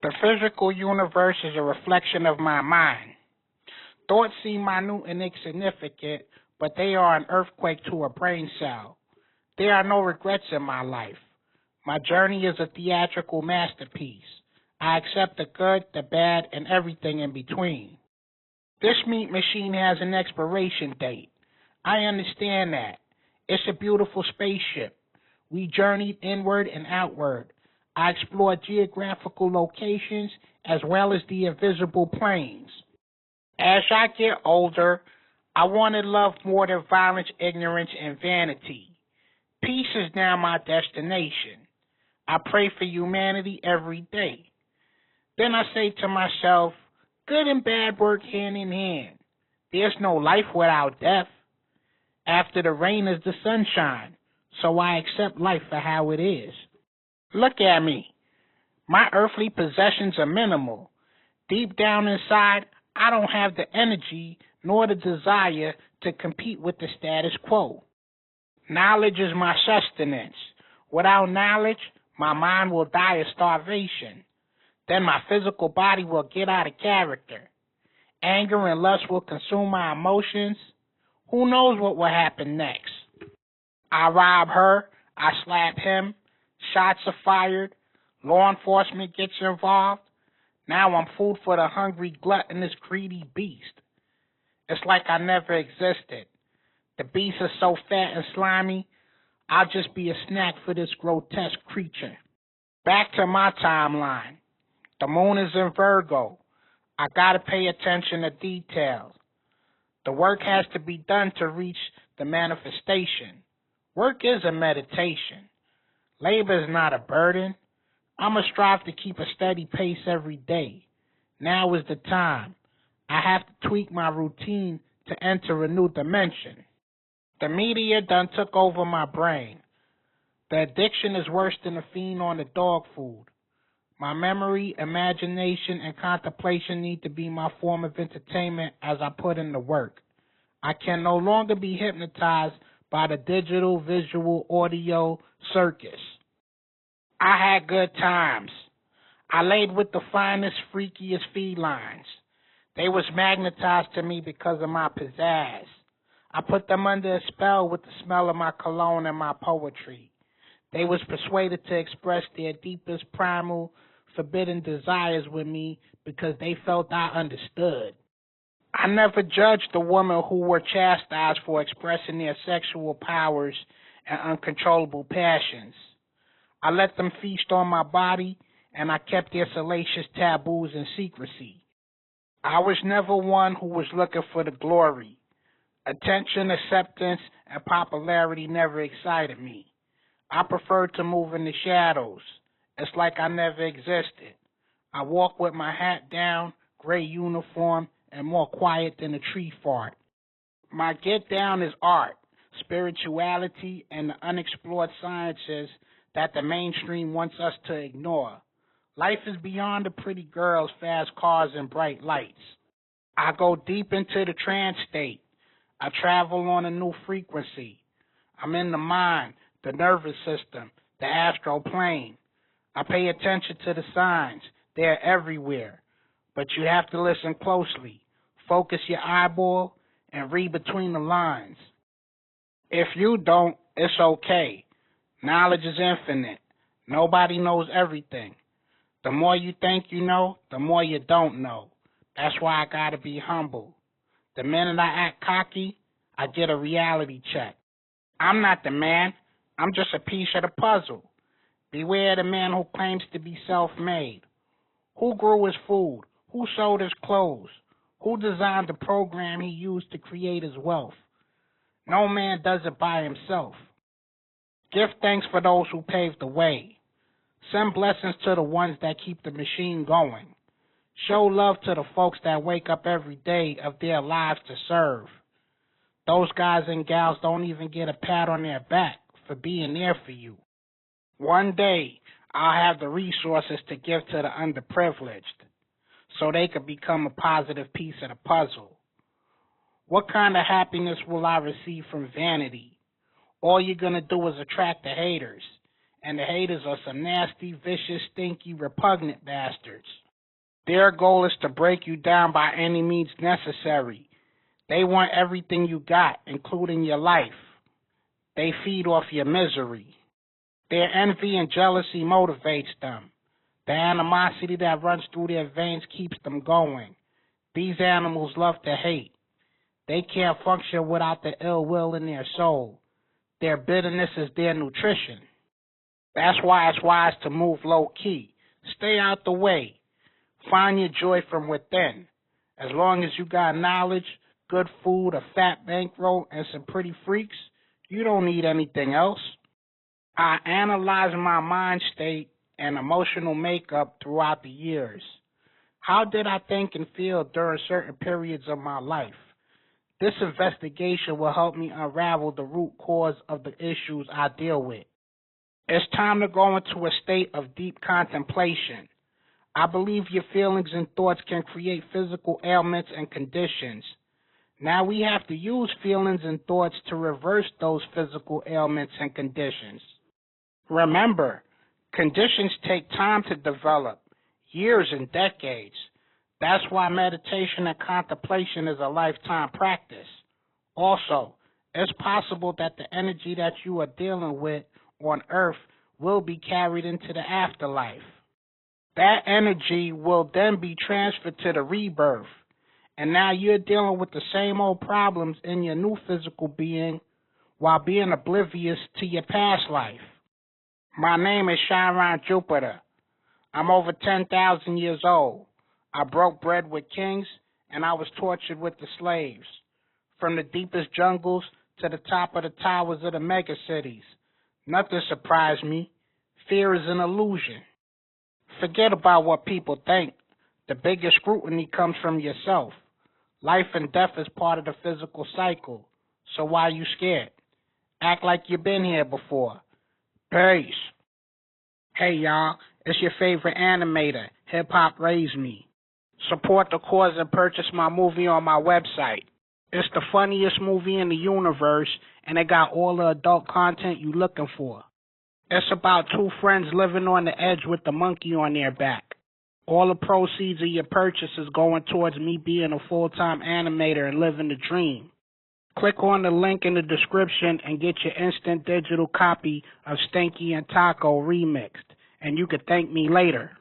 The physical universe is a reflection of my mind. Thoughts seem minute and insignificant, but they are an earthquake to a brain cell. There are no regrets in my life. My journey is a theatrical masterpiece. I accept the good, the bad, and everything in between. This meat machine has an expiration date. I understand that. It's a beautiful spaceship. We journeyed inward and outward. I explored geographical locations as well as the invisible planes. As I get older, I wanted love more than violence, ignorance, and vanity. Peace is now my destination. I pray for humanity every day. Then I say to myself, good and bad work hand in hand. There's no life without death. After the rain is the sunshine, so I accept life for how it is. Look at me. My earthly possessions are minimal. Deep down inside, I don't have the energy nor the desire to compete with the status quo. Knowledge is my sustenance. Without knowledge, my mind will die of starvation. Then my physical body will get out of character. Anger and lust will consume my emotions. Who knows what will happen next? I rob her, I slap him, shots are fired, law enforcement gets involved. Now I'm food for the hungry, gluttonous, greedy beast. It's like I never existed. The beast is so fat and slimy, I'll just be a snack for this grotesque creature. Back to my timeline. The moon is in Virgo. I gotta pay attention to details. The work has to be done to reach the manifestation. Work is a meditation. Labor is not a burden. I must strive to keep a steady pace every day. Now is the time. I have to tweak my routine to enter a new dimension. The media done took over my brain. The addiction is worse than a fiend on the dog food. My memory, imagination, and contemplation need to be my form of entertainment as I put in the work. I can no longer be hypnotized by the digital, visual, audio circus. I had good times. I laid with the finest, freakiest felines. They was magnetized to me because of my pizzazz. I put them under a spell with the smell of my cologne and my poetry. They was persuaded to express their deepest, primal, forbidden desires with me because they felt I understood. I never judged the women who were chastised for expressing their sexual powers and uncontrollable passions. I let them feast on my body, and I kept their salacious taboos in secrecy. I was never one who was looking for the glory. Attention, acceptance, and popularity never excited me. I preferred to move in the shadows. It's like I never existed. I walk with my hat down, gray uniform, and more quiet than a tree fart. My get down is art, spirituality, and the unexplored sciences that the mainstream wants us to ignore. Life is beyond the pretty girls, fast cars, and bright lights. I go deep into the trance state. I travel on a new frequency. I'm in the mind, the nervous system, the astral plane. I pay attention to the signs. They're everywhere. But you have to listen closely. Focus your eyeball and read between the lines. If you don't, it's okay. Knowledge is infinite. Nobody knows everything. The more you think you know, the more you don't know. That's why I gotta be humble. The minute I act cocky, I get a reality check. I'm not the man. I'm just a piece of the puzzle. Beware the man who claims to be self-made. Who grew his food? Who sold his clothes? Who designed the program he used to create his wealth? No man does it by himself. Give thanks for those who paved the way. Send blessings to the ones that keep the machine going. Show love to the folks that wake up every day of their lives to serve. Those guys and gals don't even get a pat on their back for being there for you. One day, I'll have the resources to give to the underprivileged so they could become a positive piece of the puzzle. What kind of happiness will I receive from vanity? All you're going to do is attract the haters, and the haters are some nasty, vicious, stinky, repugnant bastards. Their goal is to break you down by any means necessary. They want everything you got, including your life. They feed off your misery. Their envy and jealousy motivates them. The animosity that runs through their veins keeps them going. These animals love to hate. They can't function without the ill will in their soul. Their bitterness is their nutrition. That's why it's wise to move low-key. Stay out the way. Find your joy from within. As long as you got knowledge, good food, a fat bankroll, and some pretty freaks, you don't need anything else. I analyze my mind state and emotional makeup throughout the years. How did I think and feel during certain periods of my life? This investigation will help me unravel the root cause of the issues I deal with. It's time to go into a state of deep contemplation. I believe your feelings and thoughts can create physical ailments and conditions. Now we have to use feelings and thoughts to reverse those physical ailments and conditions. Remember, conditions take time to develop, years and decades. That's why meditation and contemplation is a lifetime practice. Also, it's possible that the energy that you are dealing with on Earth will be carried into the afterlife. That energy will then be transferred to the rebirth, and now you're dealing with the same old problems in your new physical being while being oblivious to your past life. My name is Chiron Jupiter. I'm over 10,000 years old. I broke bread with kings, and I was tortured with the slaves. From the deepest jungles to the top of the towers of the megacities. Nothing surprised me. Fear is an illusion. Forget about what people think. The biggest scrutiny comes from yourself. Life and death is part of the physical cycle. So why are you scared? Act like you've been here before. Peace. Hey y'all, it's your favorite animator, Hip Hop Raised Me. Support the cause and purchase my movie on my website. It's the funniest movie in the universe, and it got all the adult content you looking for. It's about two friends living on the edge with the monkey on their back. All the proceeds of your purchase is going towards me being a full-time animator and living the dream. Click on the link in the description and get your instant digital copy of Stinky and Taco remixed, and you can thank me later.